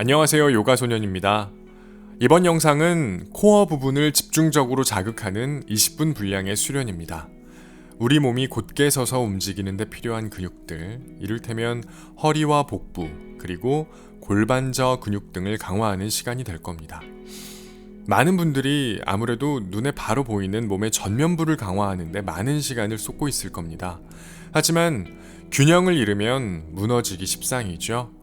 안녕하세요, 요가소년입니다. 이번 영상은 코어 부분을 집중적으로 자극하는 20분 분량의 수련입니다. 우리 몸이 곧게 서서 움직이는 데 필요한 근육들, 이를테면 허리와 복부, 그리고 골반저 근육 등을 강화하는 시간이 될 겁니다. 많은 분들이 아무래도 눈에 바로 보이는 몸의 전면부를 강화하는 데 많은 시간을 쏟고 있을 겁니다. 하지만 균형을 잃으면 무너지기 십상이죠.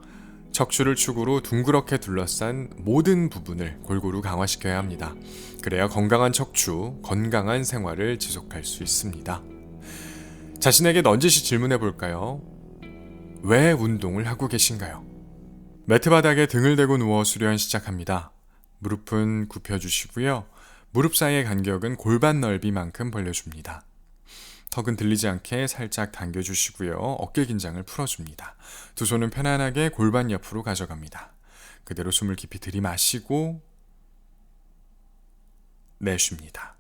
척추를 축으로 둥그렇게 둘러싼 모든 부분을 골고루 강화시켜야 합니다. 그래야 건강한 척추, 건강한 생활을 지속할 수 있습니다. 자신에게 넌지시 질문해 볼까요? 왜 운동을 하고 계신가요? 매트 바닥에 등을 대고 누워 수련 시작합니다. 무릎은 굽혀주시고요. 무릎 사이의 간격은 골반 넓이만큼 벌려줍니다. 턱은 들리지 않게 살짝 당겨주시고요. 어깨 긴장을 풀어줍니다. 두 손은 편안하게 골반 옆으로 가져갑니다. 그대로 숨을 깊이 들이마시고 내쉽니다.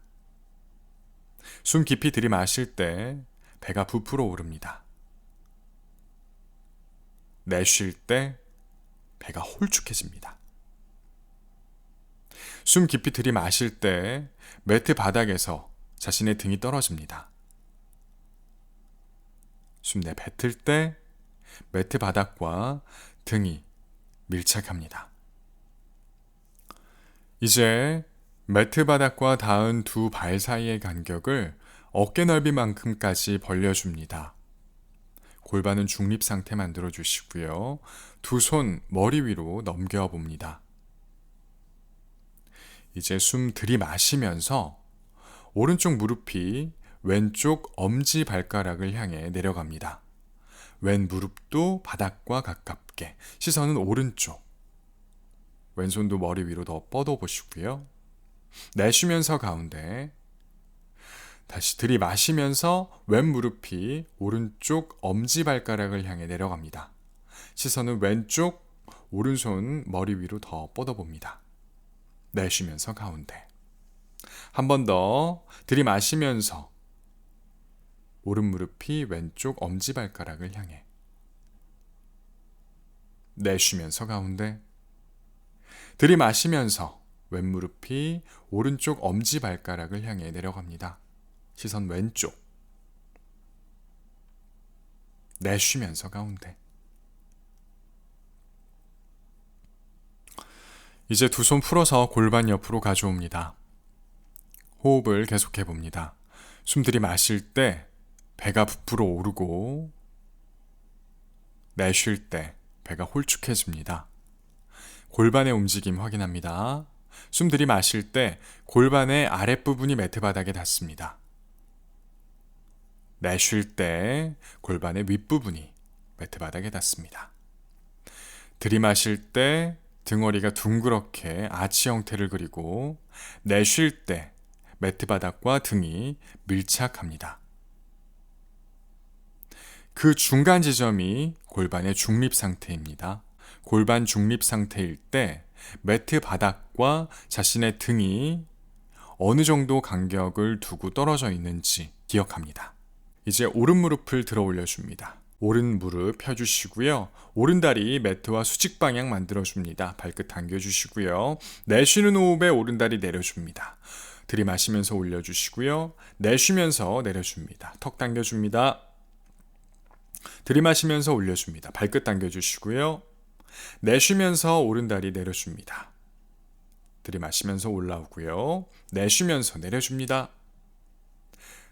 숨 깊이 들이마실 때 배가 부풀어 오릅니다. 내쉴 때 배가 홀쭉해집니다. 숨 깊이 들이마실 때 매트 바닥에서 자신의 등이 떨어집니다. 숨 내뱉을 때 매트 바닥과 등이 밀착합니다. 이제 매트 바닥과 닿은 두 발 사이의 간격을 어깨 넓이만큼까지 벌려줍니다. 골반은 중립 상태 만들어 주시고요. 두 손 머리 위로 넘겨봅니다. 이제 숨 들이마시면서 오른쪽 무릎이 왼쪽 엄지 발가락을 향해 내려갑니다. 왼 무릎도 바닥과 가깝게, 시선은 오른쪽. 왼손도 머리 위로 더 뻗어보시고요. 내쉬면서 가운데, 다시 들이마시면서 왼 무릎이 오른쪽 엄지 발가락을 향해 내려갑니다. 시선은 왼쪽, 오른손 머리 위로 더 뻗어봅니다. 내쉬면서 가운데. 한 번 더 들이마시면서 오른 무릎이 왼쪽 엄지발가락을 향해 내쉬면서 가운데 들이마시면서 왼 무릎이 오른쪽 엄지발가락을 향해 내려갑니다. 시선 왼쪽 내쉬면서 가운데 이제 두 손 풀어서 골반 옆으로 가져옵니다. 호흡을 계속해 봅니다. 숨 들이마실 때 배가 부풀어 오르고 내쉴 때 배가 홀쭉해집니다. 골반의 움직임 확인합니다. 숨 들이마실 때 골반의 아랫부분이 매트 바닥에 닿습니다. 내쉴 때 골반의 윗부분이 매트 바닥에 닿습니다. 들이마실 때 등허리가 둥그렇게 아치 형태를 그리고 내쉴 때 매트 바닥과 등이 밀착합니다. 그 중간 지점이 골반의 중립 상태입니다. 골반 중립 상태일 때 매트 바닥과 자신의 등이 어느 정도 간격을 두고 떨어져 있는지 기억합니다. 이제 오른 무릎을 들어 올려줍니다. 오른 무릎 펴주시고요. 오른 다리 매트와 수직 방향 만들어줍니다. 발끝 당겨주시고요. 내쉬는 호흡에 오른 다리 내려줍니다. 들이마시면서 올려주시고요. 내쉬면서 내려줍니다. 턱 당겨줍니다. 들이마시면서 올려줍니다. 발끝 당겨주시고요. 내쉬면서 오른다리 내려줍니다. 들이마시면서 올라오고요. 내쉬면서 내려줍니다.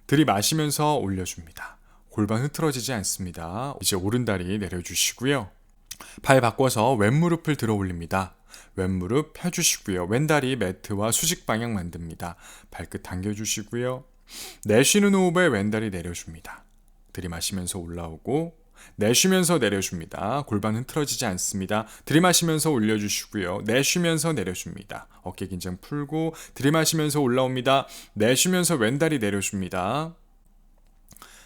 들이마시면서 올려줍니다. 골반 흐트러지지 않습니다. 이제 오른다리 내려주시고요. 발 바꿔서 왼무릎을 들어 올립니다. 왼무릎 펴주시고요. 왼다리 매트와 수직 방향 만듭니다. 발끝 당겨주시고요. 내쉬는 호흡에 왼다리 내려줍니다. 들이마시면서 올라오고 내쉬면서 내려줍니다. 골반 흐트러지지 않습니다. 들이마시면서 올려주시고요. 내쉬면서 내려줍니다. 어깨 긴장 풀고 들이마시면서 올라옵니다. 내쉬면서 왼다리 내려줍니다.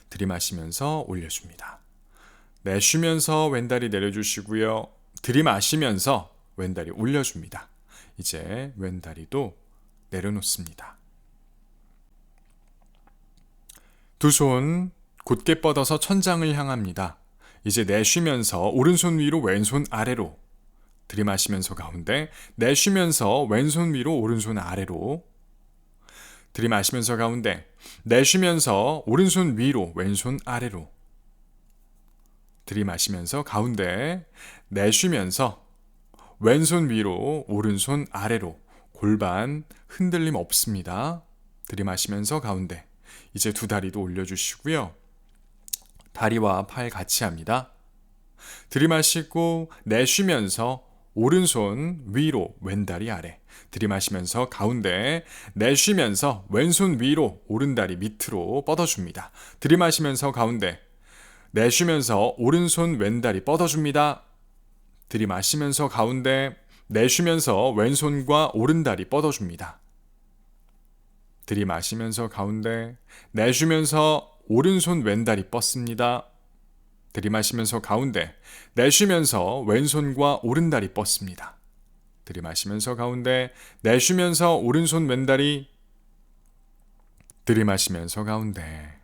들이마시면서 올려줍니다. 내쉬면서 왼다리 내려주시고요. 들이마시면서 왼다리 올려줍니다. 이제 왼다리도 내려놓습니다. 두 손 곧게 뻗어서 천장을 향합니다. 이제 내쉬면서 오른손 위로 왼손 아래로 들이마시면서 가운데, 내쉬면서 왼손 위로 오른손 아래로. 들이마시면서 가운데, 내쉬면서 오른손 위로 왼손 아래로. 들이마시면서 가운데, 내쉬면서 왼손 위로 오른손 아래로. 골반 흔들림 없습니다. 들이마시면서 가운데. 이제 두 다리도 올려주시고요. 다리와 팔 같이 합니다. 들이마시고 내쉬면서 오른손 위로 왼다리 아래. 들이마시면서 가운데, 내쉬면서 왼손 위로 오른다리 밑으로 뻗어줍니다. 들이마시면서 가운데, 내쉬면서 오른손 왼다리 뻗어줍니다. 들이마시면서 가운데, 내쉬면서 왼손과 오른다리 뻗어줍니다. 들이마시면서 가운데, 내쉬면서 오른손 왼다리 뻗습니다. 들이마시면서 가운데, 내쉬면서 왼손과 오른다리 뻗습니다. 들이마시면서 가운데, 내쉬면서 오른손 왼다리. 들이마시면서 가운데.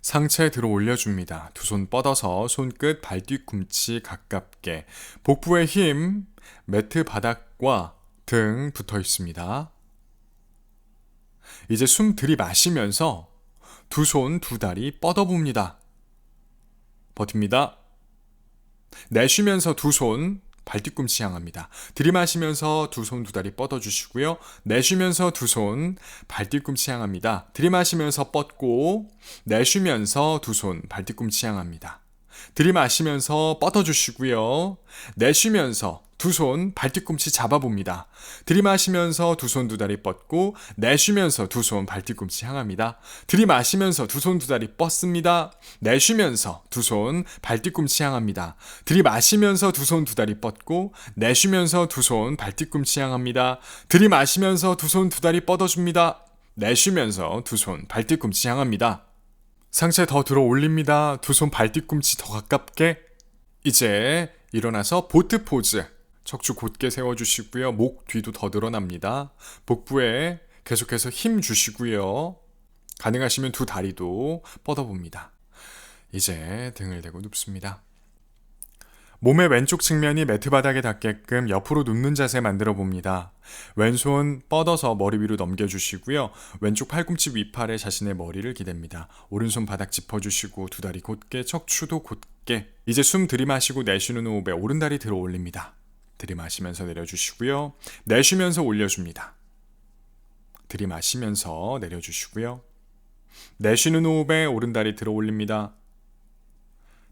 상체 들어 올려줍니다. 두 손 뻗어서 손끝 발뒤꿈치 가깝게. 복부의 힘, 매트 바닥과 등 붙어 있습니다. 이제 숨 들이마시면서 두 손, 두 다리 뻗어봅니다. 버팁니다. 내쉬면서 두 손, 발뒤꿈치 향합니다. 들이마시면서 두 손, 두 다리 뻗어주시고요. 내쉬면서 두 손, 발뒤꿈치 향합니다. 들이마시면서 뻗고, 내쉬면서 두 손, 발뒤꿈치 향합니다. 들이마시면서 뻗어주시고요. 내쉬면서 두 손, 발뒤꿈치 잡아봅니다. 들이마시면서 두 손, 두 다리 뻗고, 내쉬면서 두 손, 발뒤꿈치 향합니다. 들이마시면서 두 손, 두 다리 뻗습니다. 내쉬면서 두 손, 발뒤꿈치 향합니다. 들이마시면서 두 손, 두 다리 뻗고, 내쉬면서 두 손, 발뒤꿈치 향합니다. 들이마시면서 두 손, 두 다리 뻗어줍니다. 내쉬면서 두 손, 발뒤꿈치 향합니다. 상체 더 들어 올립니다. 두 손 발뒤꿈치 더 가깝게. 이제 일어나서 보트 포즈. 척추 곧게 세워주시고요. 목 뒤도 더 늘어납니다. 복부에 계속해서 힘 주시고요. 가능하시면 두 다리도 뻗어봅니다. 이제 등을 대고 눕습니다. 몸의 왼쪽 측면이 매트 바닥에 닿게끔 옆으로 눕는 자세 만들어 봅니다. 왼손 뻗어서 머리 위로 넘겨주시고요. 왼쪽 팔꿈치 위팔에 자신의 머리를 기댑니다. 오른손 바닥 짚어주시고 두 다리 곧게, 척추도 곧게. 이제 숨 들이마시고 내쉬는 호흡에 오른다리 들어 올립니다. 들이마시면서 내려주시고요. 내쉬면서 올려줍니다. 들이마시면서 내려주시고요. 내쉬는 호흡에 오른다리 들어 올립니다.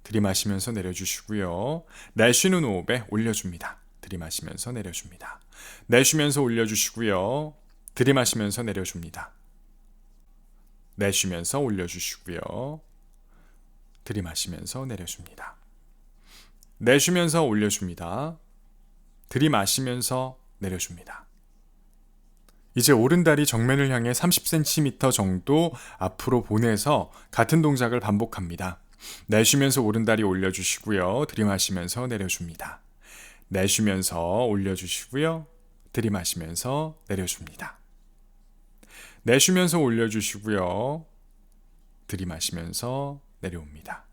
들이마시면서 내려주시고요. 내쉬는 호흡에 올려줍니다. 들이마시면서 내려줍니다. 내쉬면서 올려주시고요. 들이마시면서 내려줍니다. 내쉬면서 올려주시고요. 들이마시면서 내려줍니다. 내쉬면서 올려줍니다. 들이마시면서 내려줍니다. 이제 오른다리 정면을 향해 30cm 정도 앞으로 보내서 같은 동작을 반복합니다. 내쉬면서 오른다리 올려주시고요. 들이마시면서 내려줍니다. 내쉬면서 올려주시고요. 들이마시면서 내려줍니다. 내쉬면서 올려주시고요. 들이마시면서 내려옵니다.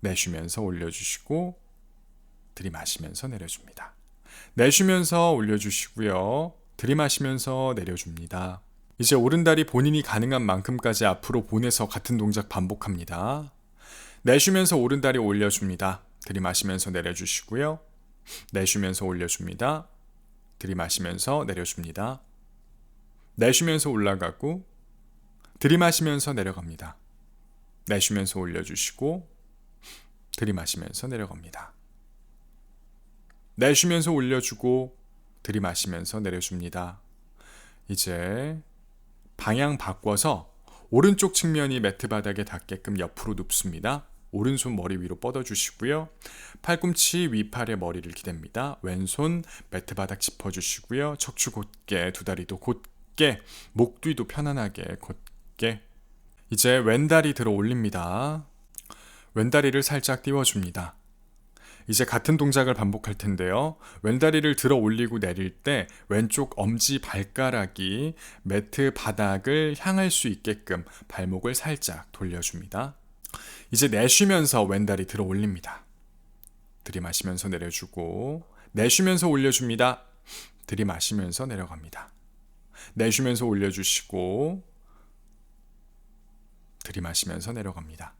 내쉬면서 올려주시고 들이마시면서 내려줍니다. 내쉬면서 올려주시고요. 들이마시면서 내려줍니다. 이제 오른다리 본인이 가능한 만큼까지 앞으로 보내서 같은 동작 반복합니다. 내쉬면서 오른다리 올려줍니다. 들이마시면서 내려주시고요. 내쉬면서 올려줍니다. 들이마시면서 내려줍니다. 내쉬면서 올라가고 들이마시면서 내려갑니다. 내쉬면서 올려주시고 들이마시면서 내려갑니다. 내쉬면서 올려주고 들이마시면서 내려줍니다. 이제 방향 바꿔서 오른쪽 측면이 매트 바닥에 닿게끔 옆으로 눕습니다. 오른손 머리 위로 뻗어주시고요. 팔꿈치 위팔에 머리를 기댑니다. 왼손 매트 바닥 짚어주시고요. 척추 곧게, 두 다리도 곧게, 목 뒤도 편안하게 곧게. 이제 왼다리 들어 올립니다. 왼다리를 살짝 띄워줍니다. 이제 같은 동작을 반복할 텐데요. 왼다리를 들어 올리고 내릴 때 왼쪽 엄지 발가락이 매트 바닥을 향할 수 있게끔 발목을 살짝 돌려줍니다. 이제 내쉬면서 왼다리 들어 올립니다. 들이마시면서 내려주고, 내쉬면서 올려줍니다. 들이마시면서 내려갑니다. 내쉬면서 올려주시고, 들이마시면서 내려갑니다.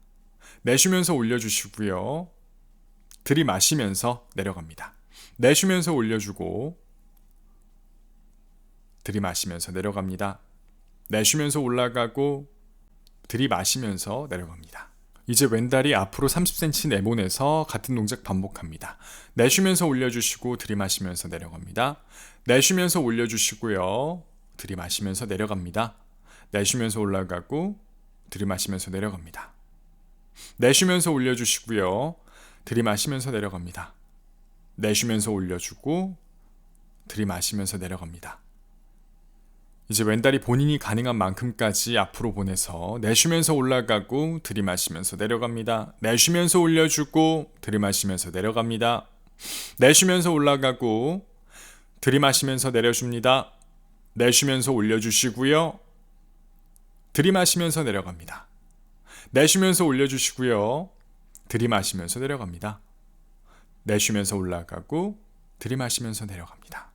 내쉬면서 올려주시고요. 들이마시면서 내려갑니다. 내쉬면서 올려주고, 들이마시면서 내려갑니다. 내쉬면서 올라가고, 들이마시면서 내려갑니다. 이제 왼다리 앞으로 30cm 내보내서 같은 동작 반복합니다. 내쉬면서 올려주시고 들이마시면서 내려갑니다. 내쉬면서 올려주시고요. 들이마시면서 내려갑니다. 내쉬면서 올라가고 들이마시면서 내려갑니다. 내쉬면서 올려주시고요. 들이마시면서 내려갑니다. 내쉬면서 올려주고 들이마시면서 내려갑니다. 이제 왼다리 본인이 가능한 만큼까지 앞으로 보내서 내쉬면서 올라가고 들이마시면서 내려갑니다. 내쉬면서 올려주고 들이마시면서 내려갑니다. 내쉬면서 올라가고 들이마시면서 내려줍니다. 내쉬면서 올려주시고요. 들이마시면서 내려갑니다. 내쉬면서 올려주시고요. 들이마시면서 내려갑니다. 내쉬면서 올라가고 들이마시면서 내려갑니다.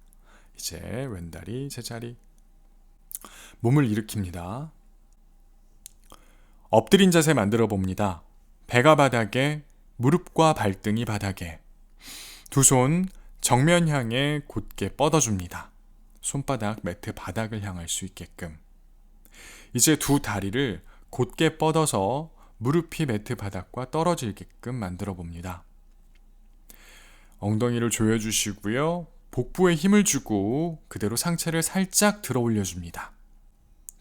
이제 왼다리 제자리. 몸을 일으킵니다. 엎드린 자세 만들어 봅니다. 배가 바닥에, 무릎과 발등이 바닥에. 두 손 정면 향해 곧게 뻗어줍니다. 손바닥 매트 바닥을 향할 수 있게끔. 이제 두 다리를 곧게 뻗어서 무릎이 매트 바닥과 떨어지게끔 만들어 봅니다. 엉덩이를 조여주시고요. 복부에 힘을 주고 그대로 상체를 살짝 들어 올려줍니다.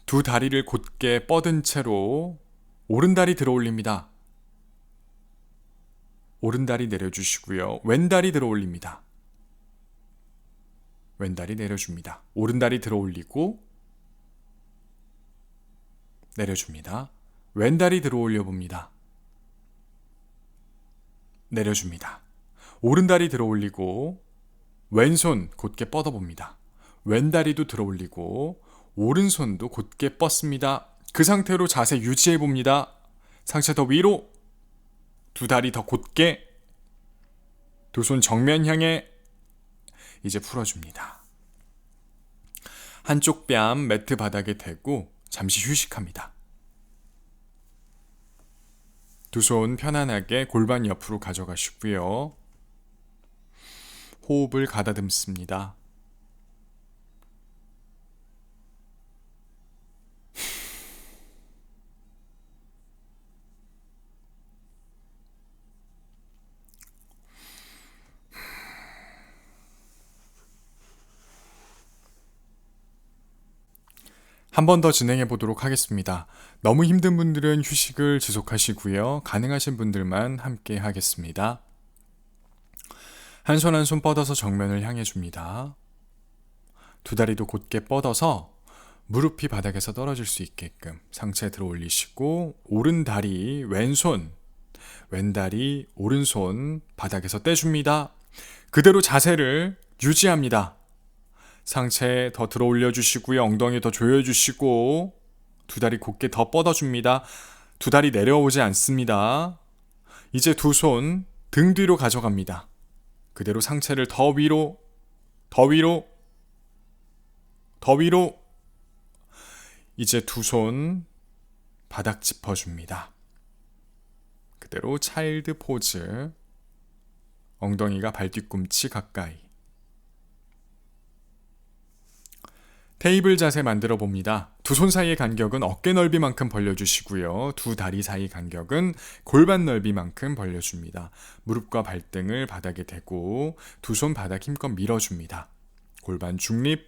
두 다리를 곧게 뻗은 채로 오른다리 들어 올립니다. 오른다리 내려주시고요. 왼다리 들어 올립니다. 왼다리 내려줍니다. 오른다리 들어 올리고 내려줍니다. 왼다리 들어 올려봅니다. 내려줍니다. 오른다리 들어 올리고 왼손 곧게 뻗어봅니다. 왼다리도 들어 올리고 오른손도 곧게 뻗습니다. 그 상태로 자세 유지해봅니다. 상체 더 위로, 두 다리 더 곧게, 두 손 정면 향해. 이제 풀어줍니다. 한쪽 뺨 매트 바닥에 대고 잠시 휴식합니다. 두 손 편안하게 골반 옆으로 가져가시고요. 호흡을 가다듬습니다. 한 번 더 진행해 보도록 하겠습니다. 너무 힘든 분들은 휴식을 지속하시고요. 가능하신 분들만 함께 하겠습니다. 한 손 한 손 뻗어서 정면을 향해 줍니다. 두 다리도 곧게 뻗어서 무릎이 바닥에서 떨어질 수 있게끔 상체 들어 올리시고 오른 다리 왼손, 왼다리 오른손 바닥에서 떼줍니다. 그대로 자세를 유지합니다. 상체 더 들어 올려주시고요. 엉덩이 더 조여주시고 두 다리 곧게 더 뻗어줍니다. 두 다리 내려오지 않습니다. 이제 두 손 등 뒤로 가져갑니다. 그대로 상체를 더 위로, 더 위로, 더 위로. 이제 두 손 바닥 짚어줍니다. 그대로 차일드 포즈. 엉덩이가 발 뒤꿈치 가까이. 테이블 자세 만들어 봅니다. 두 손 사이의 간격은 어깨 넓이만큼 벌려주시고요. 두 다리 사이 간격은 골반 넓이만큼 벌려줍니다. 무릎과 발등을 바닥에 대고 두 손 바닥 힘껏 밀어줍니다. 골반 중립.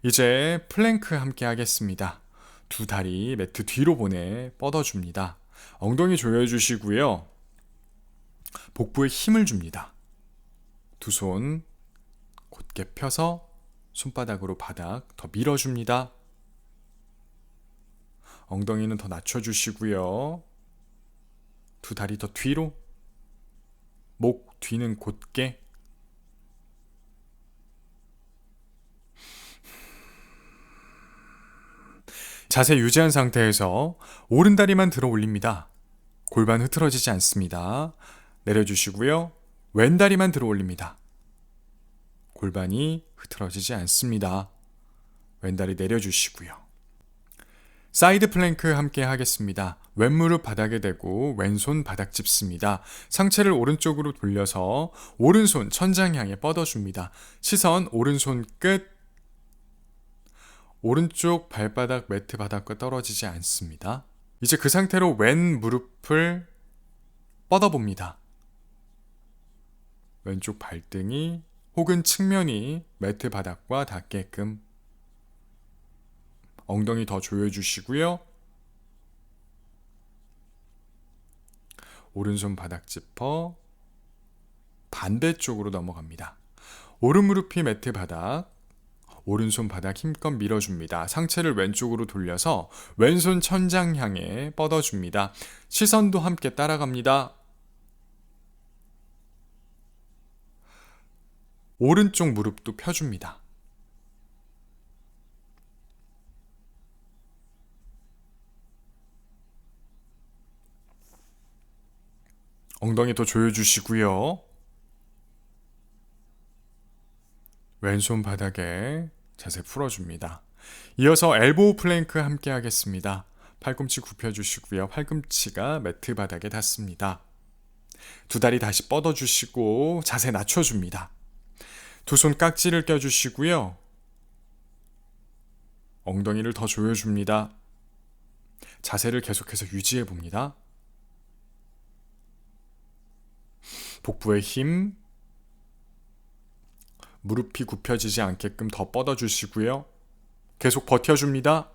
이제 플랭크 함께 하겠습니다. 두 다리 매트 뒤로 보내 뻗어줍니다. 엉덩이 조여주시고요. 복부에 힘을 줍니다. 두 손 곧게 펴서 손바닥으로 바닥 더 밀어줍니다. 엉덩이는 더 낮춰주시고요. 두 다리 더 뒤로. 목 뒤는 곧게. 자세 유지한 상태에서 오른다리만 들어 올립니다. 골반 흐트러지지 않습니다. 내려주시고요. 왼다리만 들어 올립니다. 골반이 흐트러지지 않습니다. 왼다리 내려주시고요. 사이드 플랭크 함께 하겠습니다. 왼무릎 바닥에 대고 왼손 바닥 짚습니다. 상체를 오른쪽으로 돌려서 오른손 천장 향해 뻗어줍니다. 시선 오른손 끝. 오른쪽 발바닥 매트 바닥과 떨어지지 않습니다. 이제 그 상태로 왼 무릎을 뻗어봅니다. 왼쪽 발등이 혹은 측면이 매트 바닥과 닿게끔 엉덩이 더 조여주시고요. 오른손 바닥 짚어 반대쪽으로 넘어갑니다. 오른 무릎이 매트 바닥, 오른손 바닥 힘껏 밀어줍니다. 상체를 왼쪽으로 돌려서 왼손 천장 향해 뻗어줍니다. 시선도 함께 따라갑니다. 오른쪽 무릎도 펴줍니다. 엉덩이 더 조여주시고요. 왼손 바닥에 자세 풀어줍니다. 이어서 엘보우 플랭크 함께 하겠습니다. 팔꿈치 굽혀주시고요. 팔꿈치가 매트 바닥에 닿습니다. 두 다리 다시 뻗어주시고 자세 낮춰줍니다. 두 손 깍지를 껴주시고요. 엉덩이를 더 조여줍니다. 자세를 계속해서 유지해봅니다. 복부에 힘, 무릎이 굽혀지지 않게끔 더 뻗어주시고요. 계속 버텨줍니다.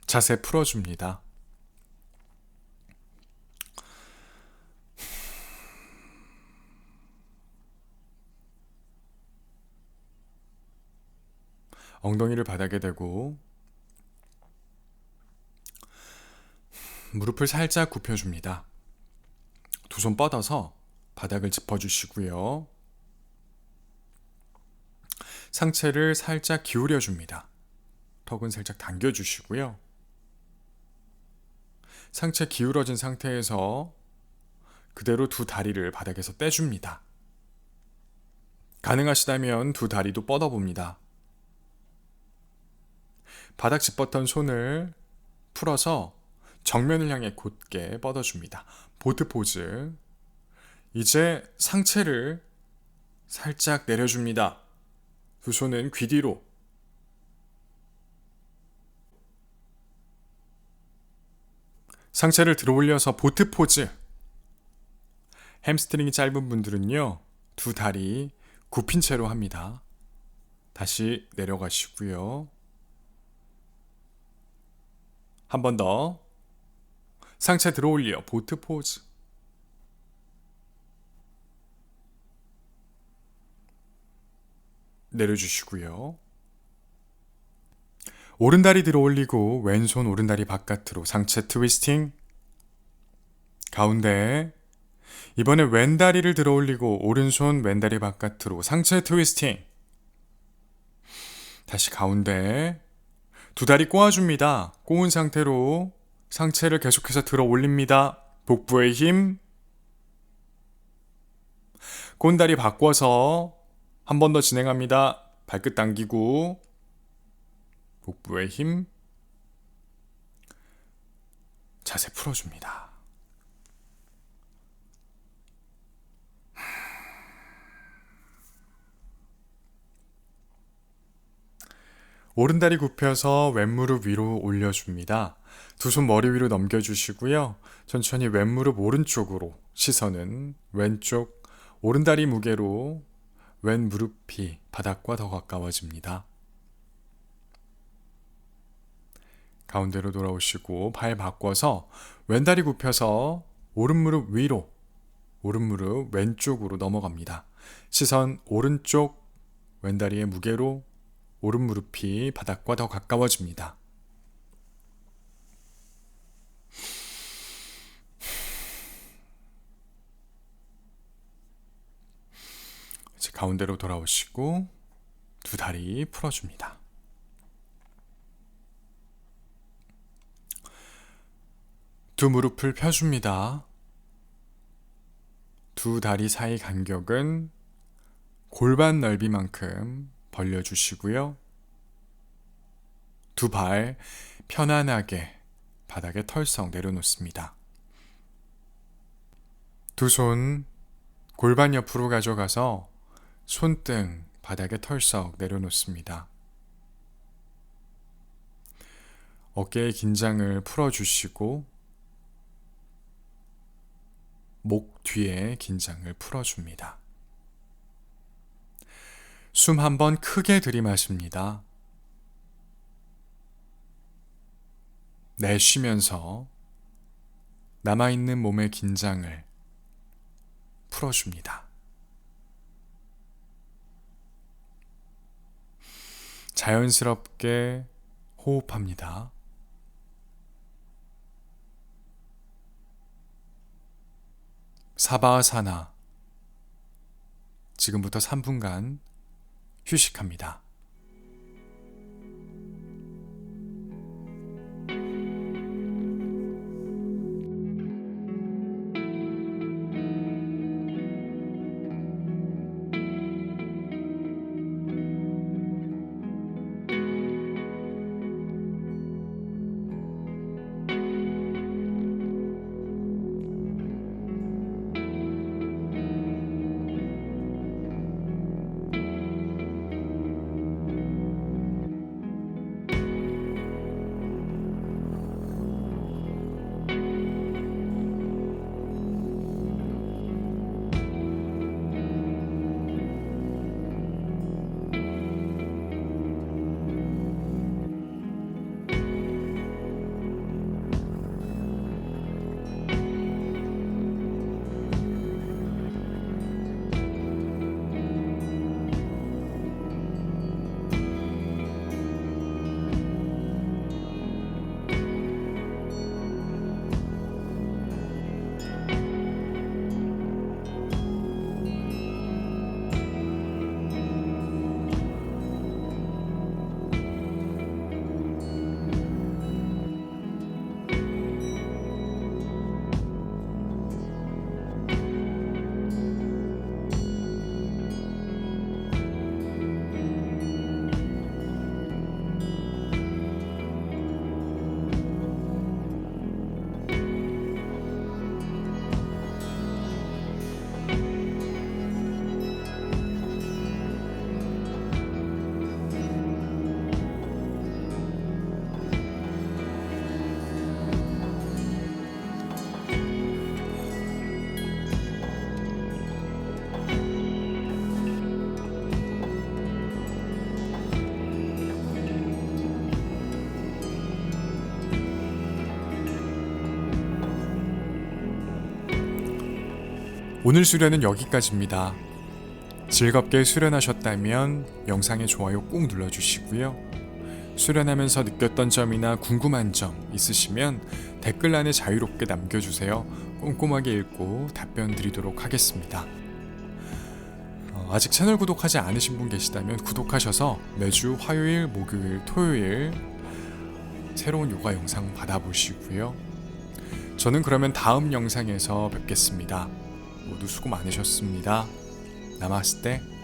자세 풀어줍니다. 엉덩이를 바닥에 대고 무릎을 살짝 굽혀줍니다. 두 손 뻗어서 바닥을 짚어주시고요. 상체를 살짝 기울여줍니다. 턱은 살짝 당겨주시고요. 상체 기울어진 상태에서 그대로 두 다리를 바닥에서 떼줍니다. 가능하시다면 두 다리도 뻗어봅니다. 바닥 짚었던 손을 풀어서 정면을 향해 곧게 뻗어줍니다. 보트 포즈. 이제 상체를 살짝 내려줍니다. 두 손은 귀 뒤로. 상체를 들어 올려서 보트 포즈. 햄스트링이 짧은 분들은요, 두 다리 굽힌 채로 합니다. 다시 내려가시고요. 한 번 더. 상체 들어 올려 보트 포즈. 내려주시고요. 오른다리 들어 올리고 왼손 오른다리 바깥으로 상체 트위스팅. 가운데. 이번에 왼다리를 들어 올리고 오른손 왼다리 바깥으로 상체 트위스팅. 다시 가운데. 두 다리 꼬아줍니다. 꼬은 상태로 상체를 계속해서 들어 올립니다. 복부에 힘. 꼰다리 바꿔서 한 번 더 진행합니다. 발끝 당기고 복부에 힘. 자세 풀어줍니다. 오른다리 굽혀서 왼무릎 위로 올려줍니다. 두 손 머리 위로 넘겨주시고요. 천천히 왼무릎 오른쪽으로, 시선은 왼쪽 오른다리 무게로 왼 무릎이 바닥과 더 가까워집니다. 가운데로 돌아오시고 발 바꿔서 왼다리 굽혀서 오른무릎 위로, 오른무릎 왼쪽으로 넘어갑니다. 시선 오른쪽 왼다리의 무게로 오른무릎이 바닥과 더 가까워집니다. 이제 가운데로 돌아오시고 두 다리 풀어줍니다. 두 무릎을 펴줍니다. 두 다리 사이 간격은 골반 넓이만큼 벌려주시고요. 두 발 편안하게 바닥에 털썩 내려놓습니다. 두 손 골반 옆으로 가져가서 손등 바닥에 털썩 내려놓습니다. 어깨의 긴장을 풀어주시고 목 뒤에 긴장을 풀어줍니다. 숨 한번 크게 들이마십니다. 내쉬면서 남아있는 몸의 긴장을 풀어줍니다. 자연스럽게 호흡합니다. 사바아사나. 지금부터 3분간 휴식합니다. 오늘 수련은 여기까지입니다. 즐겁게 수련하셨다면 영상에 좋아요 꾹 눌러주시고요. 수련하면서 느꼈던 점이나 궁금한 점 있으시면 댓글란에 자유롭게 남겨주세요. 꼼꼼하게 읽고 답변 드리도록 하겠습니다. 아직 채널 구독하지 않으신 분 계시다면 구독하셔서 매주 화요일, 목요일, 토요일 새로운 요가 영상 받아보시고요. 저는 그러면 다음 영상에서 뵙겠습니다. 모두 수고 많으셨습니다. 나마스테.